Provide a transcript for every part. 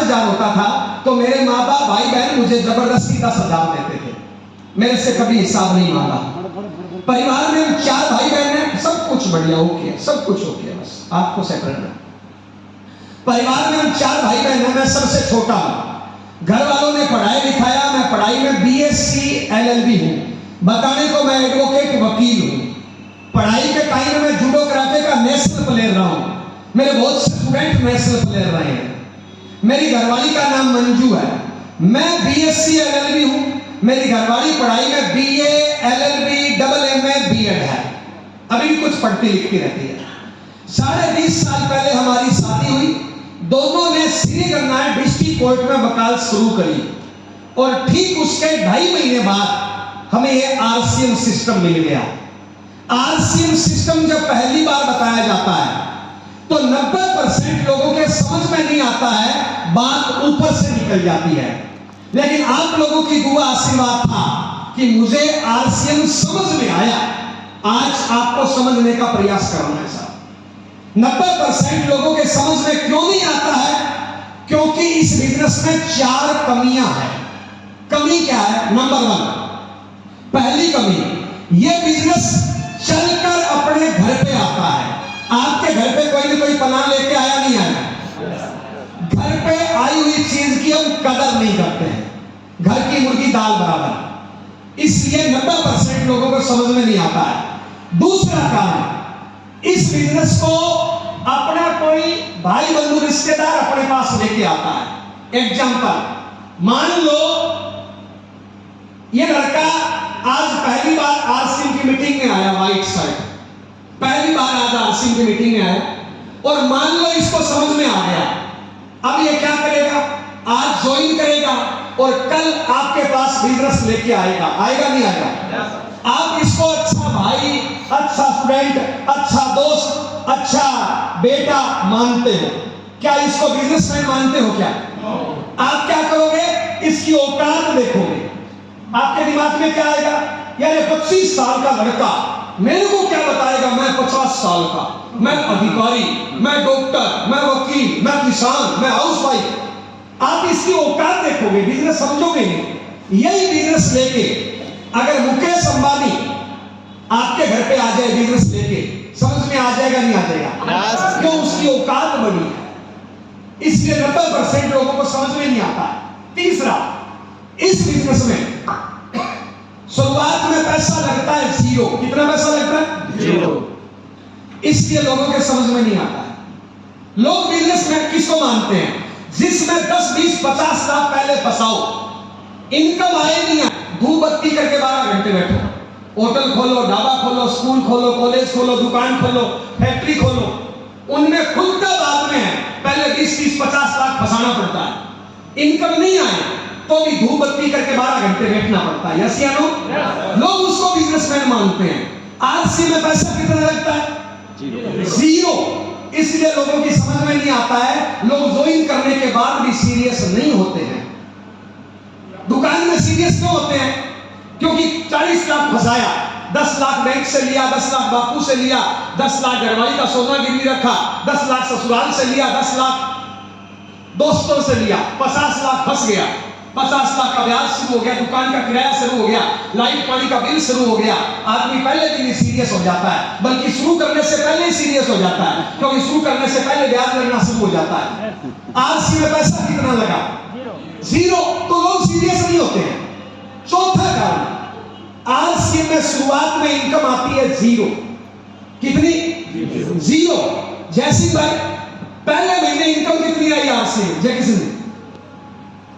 50,000 होता था तो मेरे माँ बाप भाई बहन मुझे जबरदस्ती 10,000 देते थे, मेरे से कभी हिसाब नहीं मांगा। परिवार में हम 4 भाई बहन हैं, सब कुछ बढ़िया ओके है, सब कुछ ओके है, बस आपको सेट रहना। परिवार में हम 4 भाई बहन हैं, मैं सबसे छोटा हूं। घर वालों ने पढ़ाई लिखाया, मैं पढ़ाई में बीएससी एलएलबी हूं, बताने को मैं एडवोकेट वकील हूं। पढ़ाई के टाइम में जूडो कराटे का नेशनल प्लेयर रहा हूं, मेरे बहुत से स्टूडेंट नेशनल प्लेयर रहे हैं। मेरी घरवाली का नाम मंजू है, मैं बीएससी एलएलबी हूं, मेरी घरवाली पढ़ाई में BA LLB double MA BEd है, अभी भी कुछ पढ़ती लिखती रहती है। 20.5 साल पहले हमारी शादी हुई, दोनों ने श्रीगंगानगर डिस्ट्रिक्ट कोर्ट में वकालत शुरू करी और ठीक उसके 2.5 महीने बाद हमें ये आरसीएम सिस्टम मिल गया। आरसीएम सिस्टम जब पहली बार बताया जाता है तो 90% लोगों के समझ में नहीं आता है, बात ऊपर से निकल जाती है। लेकिन आप लोगों की दुआ आशीर्वाद था कि मुझे आरसीएम समझ में आया, आज आपको समझने का प्रयास करना है साहब। 90% लोगों के समझ में क्यों नहीं आता है? क्योंकि इस बिजनेस में 4 कमियां हैं। कमी क्या है? नंबर 1, पहली कमी, यह बिजनेस चलकर अपने घर पे आता है। आपके घर पे कोई ना कोई पनाह लेके आया नहीं आया? घर पे आई हुई चीज की हम कदर नहीं करते हैं, घर की मुर्गी दाल बराबर, इसलिए 90% लोगों को समझ में नहीं आता है। दूसरा कारण, इस बिजनेस को अपना कोई भाई बंधु रिश्तेदार अपने पास लेके आता है। एग्जांपल, मान लो ये लड़का आज पहली बार आरसीएम की मीटिंग में आया, व्हाइट शर्ट, पहली बार आज आरसीएम की मीटिंग में आया और मान लो इसको समझ में आ गया। अब ये क्या करेगा? आज ज्वाइन करेगा और कल आपके पास बिजनेस लेके आएगा, आएगा नहीं आएगा? आप इसको अच्छा भाई, अच्छा स्टूडेंट, अच्छा दोस्त, अच्छा बेटा मानते हो, क्या इसको बिजनेसमैन मानते हो? क्या आप क्या करोगे? इसकी औकात देखोगे, आपके दिमाग में क्या आएगा? यार 25 साल का लड़का मेरे को क्या बताएगा, मैं 50 साल का, मैं अधिकारी, मैं डॉक्टर, मैं वकील, मैं किसान, मैं हाउसवाइफ। आप इसकी औकात देखोगे, बिजनेस समझोगे नहीं। यही बिजनेस लेके अगर मुकेश अंबानी आपके घर पे आ जाए बिजनेस लेके, समझ में आ जाएगा नहीं आ जाएगा? क्यों? उसकी औकात बड़ी है, इसलिए 90% लोगों को समझ में नहीं आता। तीसरा, इस बिजनेस में शुरुआत में पैसा लगता है 0। कितना पैसा लगता है? 0। इसलिए लोगों के समझ में नहीं आता है। लोग बिजनेस में किसको मानते हैं? जिसमें 10, 20, 50 लाख पहले फंसाओ, इनकम आए नहीं आए, धूप बत्ती करके 12 घंटे बैठो, होटल खोलो, ढाबा खोलो, स्कूल खोलो, कॉलेज खोलो, दुकान खोलो, फैक्ट्री खोलो, उनमें खुलता बाद में है, पहले 20, 30, 50 लाख फंसाना पड़ता है। इनकम नहीं आए तो भी धूप बत्ती करके 12 घंटे बैठना पड़ता है। यस या नो? लोग उसको बिजनेसमैन मानते हैं। आरसी में पैसा कितना लगता है? 0। इसलिए लोगों की समझ में नहीं आता है। लोग ज्वाइन करने के बाद भी सीरियस नहीं होते हैं। दुकान में सीरियस क्यों होते हैं? क्योंकि 40 लाख फंसाया, 10 लाख बैंक से लिया, 10 लाख बापू से लिया, 10 लाख घरवाली का सोना गिरवी रखा, 10 लाख ससुराल से लिया, 10 लाख दोस्तों से लिया, 50 लाख फंस गया। 50 लाख का ब्याज शुरू हो गया, दुकान का किराया शुरू हो गया, लाइट पानी का बिल शुरू हो गया। आदमी पहले दिन ही सीरियस हो जाता है, बल्कि शुरू करने से पहले ही सीरियस हो जाता है, क्योंकि शुरू करने से पहले ब्याज लगना शुरू हो जाता है। आरसी में पैसा कितना लगा? 0। तो लोग सीरियस नहीं होते हैं। चौथा कारण, आरसी में शुरुआत में इनकम आती है 0। कितनी? 0। जैसी भाई पहले महीने इनकम कितनी आई आरसी में? जय किसी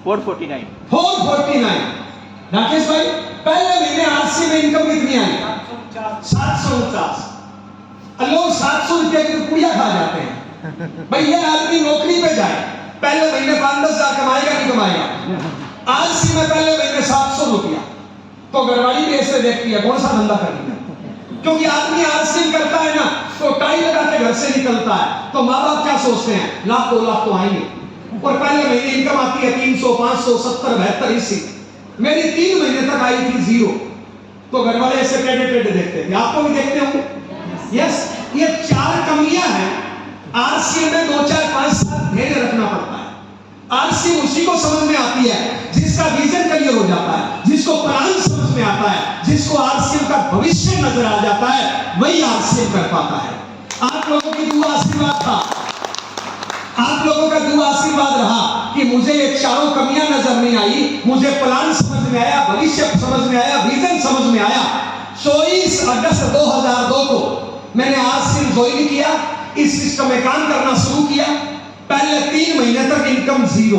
449। राकेश भाई पहले महीने आरसी में इनकम कितनी आई? 749। लोग 700 रुपए की पुड़िया खा जाते हैं। भाई ये आदमी नौकरी पे जाए, पहले महीने 5-10 हजार कमाएगा नहीं कमाएगा? आरसी में पहले महीने 700 रुपया, तो घरवाली भी ऐसे देखती है कौन सा धंधा करेगा? क्योंकि आदमी आरसी करता है ना तो टाई लगा के घर से निकलता है, तो माँ बाप क्या सोचते हैं? लाख 2 लाख तो आएंगे, और पहले महीने इनकम आती है 300, 500, 70, 72, 80। मेरी 3 महीने तक आई थी 0, तो घर वाले ऐसे टेढ़े देखते हैं। आपको भी देखते होंगे। यस, ये 4 कमियां हैं। आरसी में 2, 4, 5 साल धैर्य रखना पड़ता है। आरसी आरसीएम उसी को समझ में आती है जिसका विजन क्लियर हो जाता है, जिसको प्लान समझ में आता है, जिसको आरसीएम का भविष्य नजर आ जाता है, वही आरसीएम कर पाता है। आप लोगों की दुआ आशीर्वाद था, आप लोगों का दुआ आशीर्वाद रहा कि मुझे ये चारों कमियां नजर नहीं आई, मुझे प्लान समझ में आया, भविष्य समझ में आया, विजन समझ में आया। 24 अगस्त 2002 को मैंने आरसीएम ज्वाइन किया, इस सिस्टम में काम करना शुरू किया। पहले 3 महीने तक इनकम जीरो।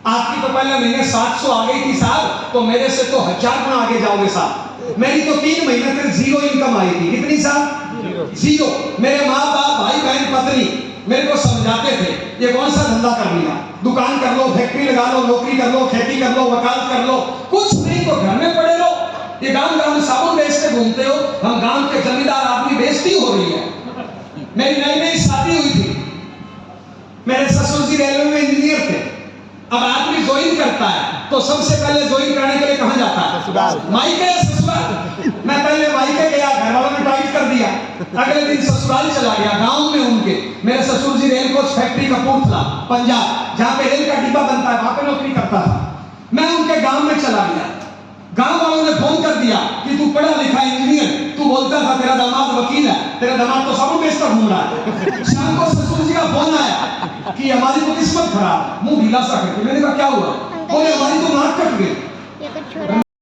आपकी तो पहले महीने 700 आ गई थी साहब, तो मेरे से तो 1000 गुना आगे जाओगे साहब। मेरी तो 3 महीने तक जीरो इनकम आई थी। कितनी साहब? जीरो। मेरे माँ बाप, भाई बहन, पत्नी मेरे को समझाते थे ये कौन सा धंधा कर लिया, दुकान कर लो, फैक्ट्री लगा लो, नौकरी कर लो, खेती कर लो, वकालत कर लो, कुछ नहीं तो घर में पड़े रहो। ये गांव गांव में साबुन बेचते घूमते हो, हम गांव के जमींदार आदमी बेइज्जती हो रही है। मेरी नई नई शादी हुई थी, मेरे ससुर जी रेलवे में इंजीनियर थे। अब आदमी ज्वाइन करता है तो सबसे पहले ज्वाइन करने के लिए कहां जाता है? ससुराल। मायके या ससुराल? मैं पहले मायके गया, घर वालों ने टाइट कर दिया, अगले दिन ससुराल चला गया। गांव में उनके मेरे ससुर जी rail coach factory Kapurthala Punjab, जहां पे रेल का डिब्बा बनता है, वहां पे नौकरी करता था। मैं उनके गांव में चला गया। गांव वालों ने फोन कर दिया कि तू पढ़ा लिखा इंजीनियर, तू बोलता था तेरा दामाद वकील है, तेरा दामाद तो साबुन बेचकर घूम रहा है। शाम को ससुर जी का फोन आया कि हमारी तो किस्मत खराब, मुंह ढीला सा करके। मैंने कहा क्या हुआ? बोले हमारी तो नाक कट गई।